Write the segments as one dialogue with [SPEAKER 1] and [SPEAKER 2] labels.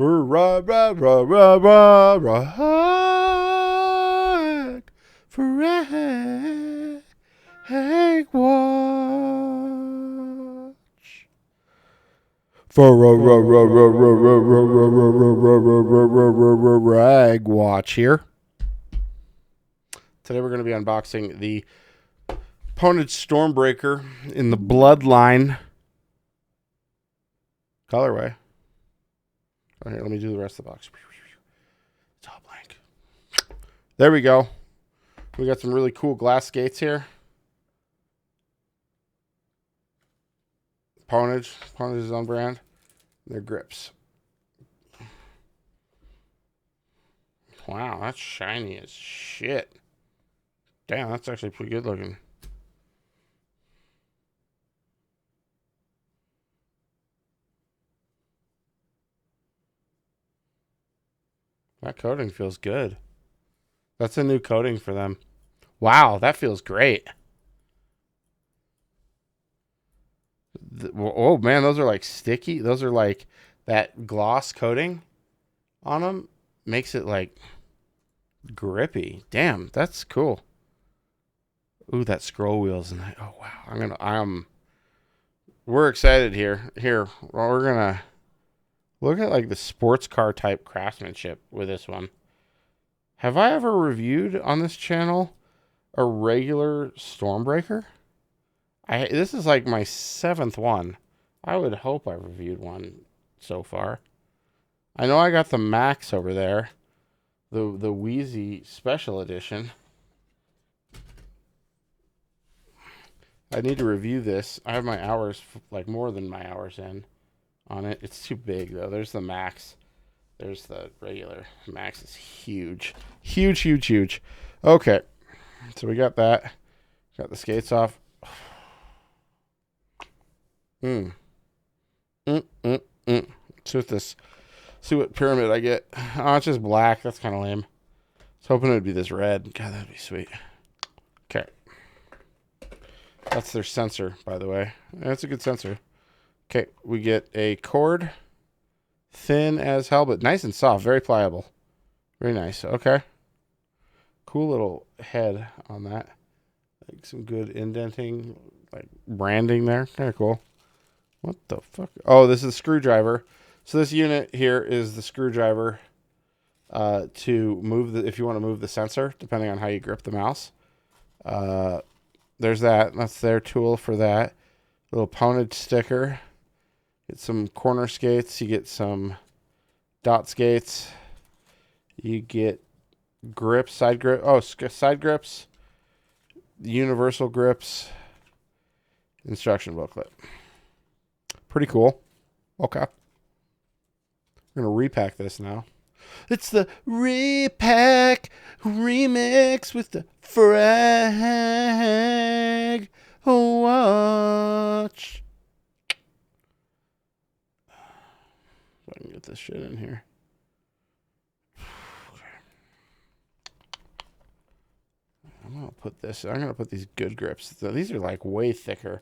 [SPEAKER 1] For FragWatch here. Today we're going to be unboxing the Pwnage Stormbreaker in the Bloodline colorway. Oh, here, let me do the rest of the box. It's all blank. There we go. We got some really cool glass skates here. Pwnage is on brand. Their grips. Wow, that's shiny as shit. Damn, that's actually pretty good looking. That coating feels good. That's a new coating for them. Wow, that feels great. Oh, man, those are like sticky. Those are like that gloss coating on them. Makes it like grippy. Damn, that's cool. Ooh, that scroll wheels. And oh, wow. We're excited here. Here, we're going to look at like the sports car type craftsmanship with this one. Have I ever reviewed on this channel a regular Stormbreaker? This is like my 7th one. I would hope I reviewed one so far. I know I got the Max over there, the Wheezy Special Edition. I need to review this. I have my hours, like more than my hours in on it. It's too big though. There's the Max. There's the regular. Max is huge. Huge, huge, huge. Okay. So we got that. Got the skates off. See what this. See what pyramid I get. Oh, it's just black. That's kind of lame. I was hoping it would be this red. God, that'd be sweet. Okay. That's their sensor, by the way. That's a good sensor. Okay, we get a cord. Thin as hell, but nice and soft. Very pliable. Very nice. Okay. Cool little head on that. Like some good indenting, like branding there. Kind of cool. What the fuck? Oh, this is a screwdriver. So this unit here is the screwdriver to move if you want to move the sensor, depending on how you grip the mouse. There's that. That's their tool for that. Little Pwnage sticker. Get some corner skates. You get some dot skates. You get grips, side grip. Oh, side grips. Universal grips. Instruction booklet. Pretty cool. Okay. We're going to repack this now. It's the repack remix with the FragWatch. If I can get this shit in here. I'm going to put these good grips. So these are like way thicker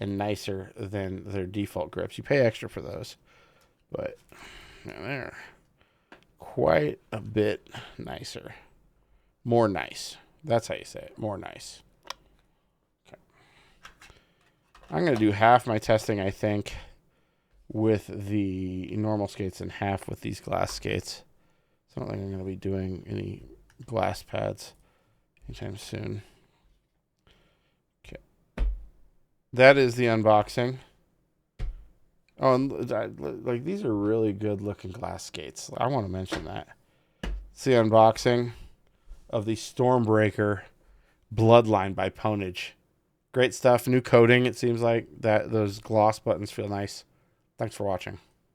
[SPEAKER 1] and nicer than their default grips. You pay extra for those. But they're quite a bit nicer. More nice. That's how you say it. More nice. Okay. I'm going to do half my testing, I think, with the normal skates and half with these glass skates. So I don't think I'm going to be doing any glass pads anytime soon. Okay. That is the unboxing. Oh, and like these are really good looking glass skates. I want to mention that. It's the unboxing of the Stormbreaker Bloodline by Pwnage. Great stuff. New coating. It seems like that those gloss buttons feel nice. Thanks for watching.